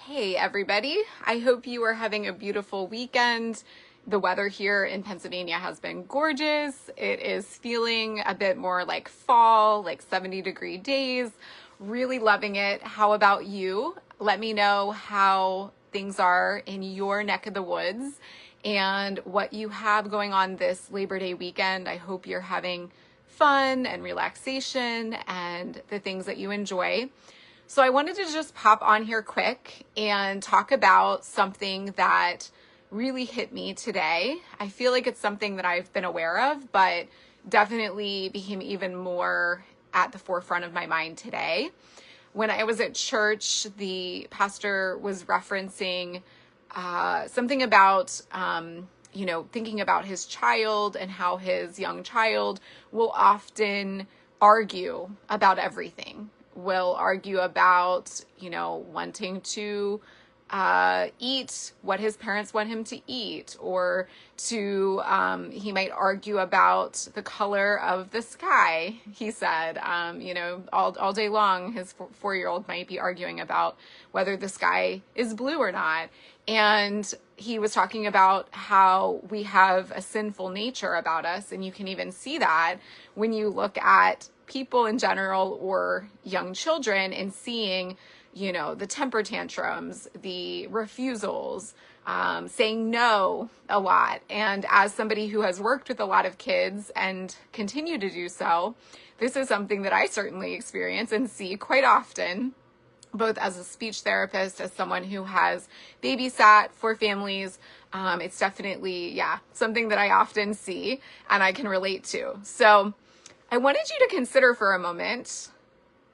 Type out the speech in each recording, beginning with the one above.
Hey everybody, I hope you are having a beautiful weekend. The weather here in Pennsylvania has been gorgeous. It is feeling a bit more like fall, like 70-degree days. Really loving it. How about you? Let me know how things are in your neck of the woods and what you have going on this Labor Day weekend. I hope you're having fun and relaxation and the things that you enjoy. So I wanted to just pop on here quick and talk about something that really hit me today. I feel like it's something that I've been aware of, but definitely became even more at the forefront of my mind today. When I was at church, the pastor was referencing something about, thinking about his child and how his young child will often argue about everything. Will argue about, wanting to eat what his parents want him to eat, or he might argue about the color of the sky. He said, all day long, his 4-year-old might be arguing about whether the sky is blue or not. And he was talking about how we have a sinful nature about us. And you can even see that when you look at people in general or young children and seeing, the temper tantrums, the refusals, saying no a lot. And as somebody who has worked with a lot of kids and continue to do so, this is something that I certainly experience and see quite often, both as a speech therapist, as someone who has babysat for families. It's definitely, something that I often see and I can relate to. So I wanted you to consider for a moment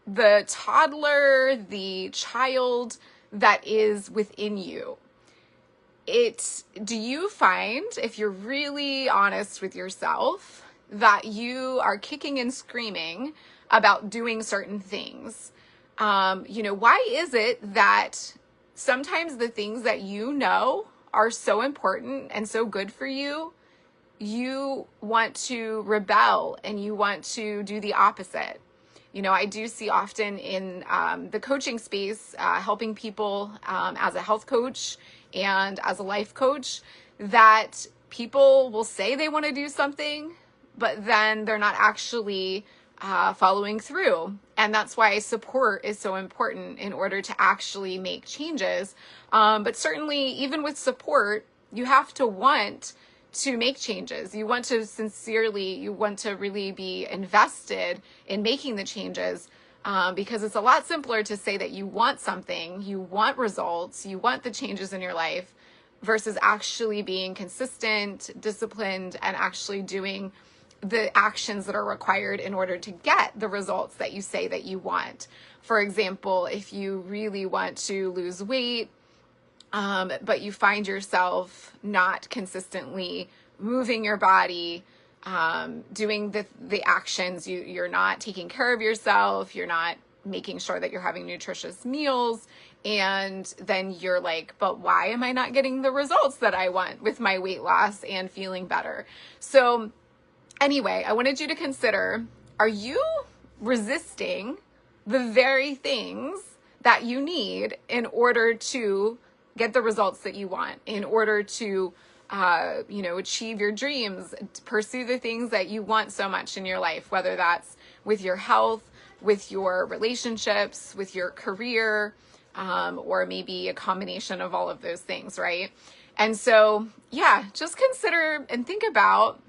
the toddler, the child that is within you. Do you find, if you're really honest with yourself, that you are kicking and screaming about doing certain things? Why is it that sometimes the things that are so important and so good for you, you want to rebel and you want to do the opposite? I do see often in the coaching space, helping people as a health coach and as a life coach, that people will say they want to do something, but then they're not actually following through. And that's why support is so important in order to actually make changes. But certainly, even with support, you have to want to make changes. You want to really be invested in making the changes, because it's a lot simpler to say that you want something, you want results, you want the changes in your life, versus actually being consistent, disciplined, and actually doing the actions that are required in order to get the results that you say that you want. For example, if you really want to lose weight, but you find yourself not consistently moving your body, doing the actions, you're not taking care of yourself, you're not making sure that you're having nutritious meals, and then you're like, but why am I not getting the results that I want with my weight loss and feeling better? So anyway, I wanted you to consider, are you resisting the very things that you need in order to get the results that you want, in order to, achieve your dreams, pursue the things that you want so much in your life, whether that's with your health, with your relationships, with your career, or maybe a combination of all of those things, right? And so, just consider and think about,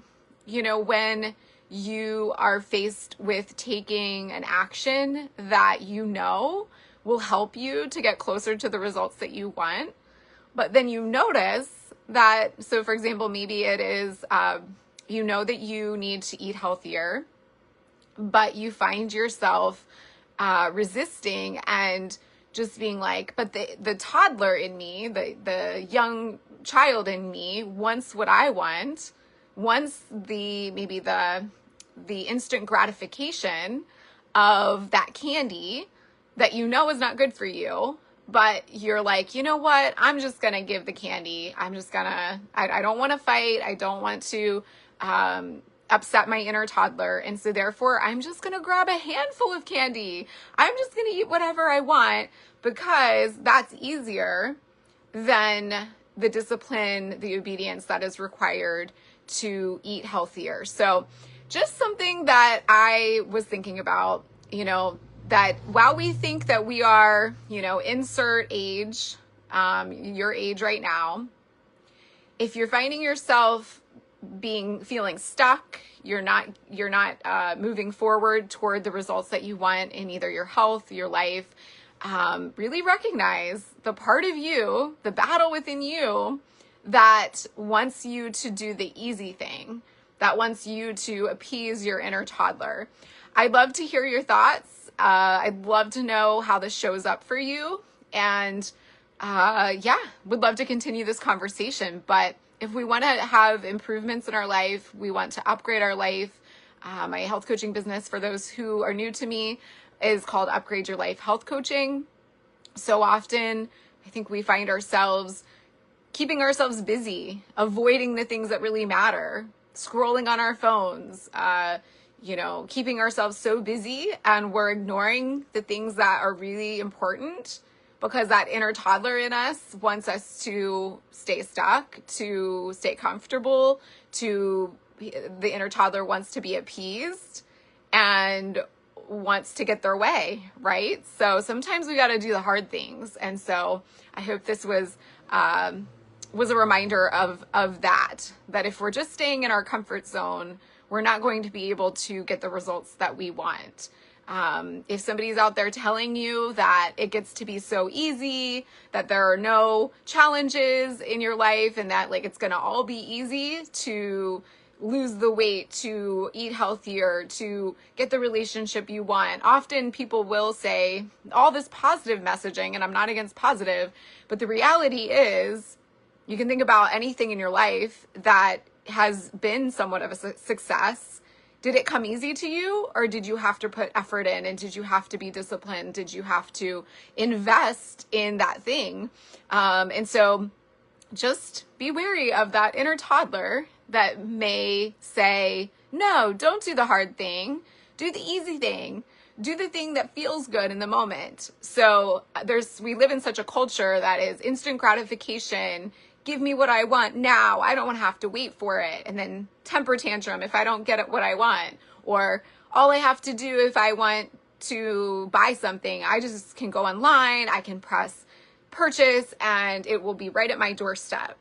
when you are faced with taking an action that will help you to get closer to the results that you want. But then you notice that, so for example, maybe it is, that you need to eat healthier, but you find yourself resisting and just being like, but the toddler in me, the young child in me wants what I want, wants the instant gratification of that candy that is not good for you, but you're like, you know what, I'm just going to give the candy. I don't want to fight. I don't want to upset my inner toddler. And so therefore, I'm just going to grab a handful of candy. I'm just going to eat whatever I want. because that's easier than the discipline, the obedience that is required to eat healthier. So just something that I was thinking about, that while we think that we are, insert age, your age right now, if you're finding yourself feeling stuck, you're not moving forward toward the results that you want in either your health, your life, really recognize the part of you, the battle within you that wants you to do the easy thing, that wants you to appease your inner toddler. I'd love to hear your thoughts. I'd love to know how this shows up for you. And would love to continue this conversation. But if we want to have improvements in our life, we want to upgrade our life. My health coaching business, for those who are new to me, is called Upgrade Your Life Health Coaching. So often, I think we find ourselves keeping ourselves busy, avoiding the things that really matter, scrolling on our phones, keeping ourselves so busy, and we're ignoring the things that are really important because that inner toddler in us wants us to stay stuck, to stay comfortable, the inner toddler wants to be appeased and wants to get their way, right? So sometimes we got to do the hard things. And so I hope this was a reminder of that if we're just staying in our comfort zone, we're not going to be able to get the results that we want. If somebody's out there telling you that it gets to be so easy, that there are no challenges in your life, and that it's going to all be easy to lose the weight, to eat healthier, to get the relationship you want. Often people will say all this positive messaging, and I'm not against positive, but the reality is you can think about anything in your life that has been somewhat of a success. Did it come easy to you, or did you have to put effort in, and did you have to be disciplined? Did you have to invest in that thing? And so just be wary of that inner toddler that may say, no, don't do the hard thing. Do the easy thing. Do the thing that feels good in the moment. So we live in such a culture that is instant gratification. Give me what I want now. I don't want to have to wait for it. And then temper tantrum if I don't get what I want. Or all I have to do if I want to buy something, I just can go online, I can press purchase, and it will be right at my doorstep.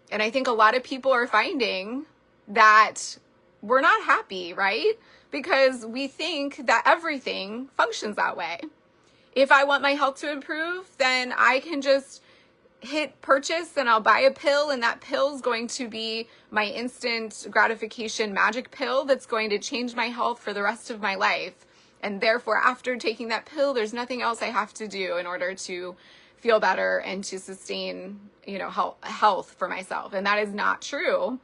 And I think a lot of people are finding that we're not happy, right? Because we think that everything functions that way. If I want my health to improve, then I can just hit purchase and I'll buy a pill, and that pill is going to be my instant gratification magic pill that's going to change my health for the rest of my life. And therefore, after taking that pill, there's nothing else I have to do in order to feel better and to sustain, health for myself. And that is not true.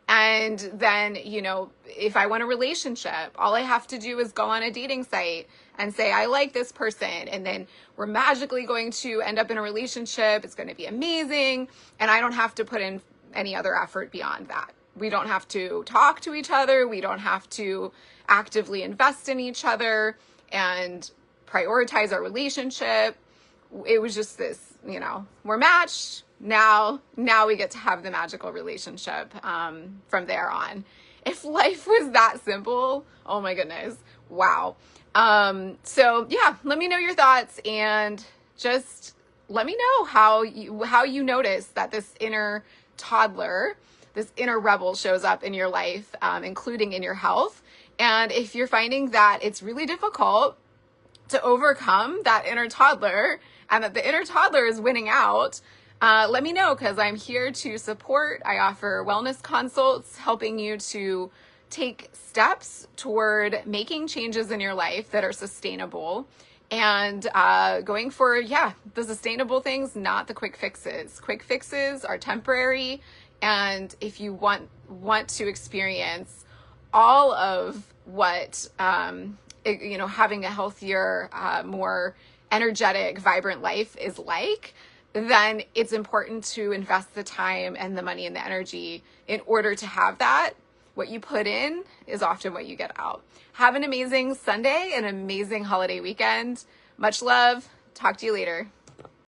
And then, if I want a relationship, all I have to do is go on a dating site and say, I like this person. And then we're magically going to end up in a relationship. It's going to be amazing. And I don't have to put in any other effort beyond that. We don't have to talk to each other. We don't have to actively invest in each other and prioritize our relationship. It was just this, we're matched. Now we get to have the magical relationship from there on. If life was that simple, oh my goodness, wow. So yeah, let me know your thoughts, and just let me know how you notice that this inner toddler, this inner rebel shows up in your life, including in your health. And if you're finding that it's really difficult to overcome that inner toddler, and that the inner toddler is winning out, let me know, because I'm here to support. I offer wellness consults, helping you to take steps toward making changes in your life that are sustainable, and going for, the sustainable things, not the quick fixes. Quick fixes are temporary. And if you want to experience all of what, having a healthier, more energetic, vibrant life is like, then it's important to invest the time and the money and the energy in order to have that. What you put in is often what you get out. Have an amazing Sunday, an amazing holiday weekend. Much love. Talk to you later.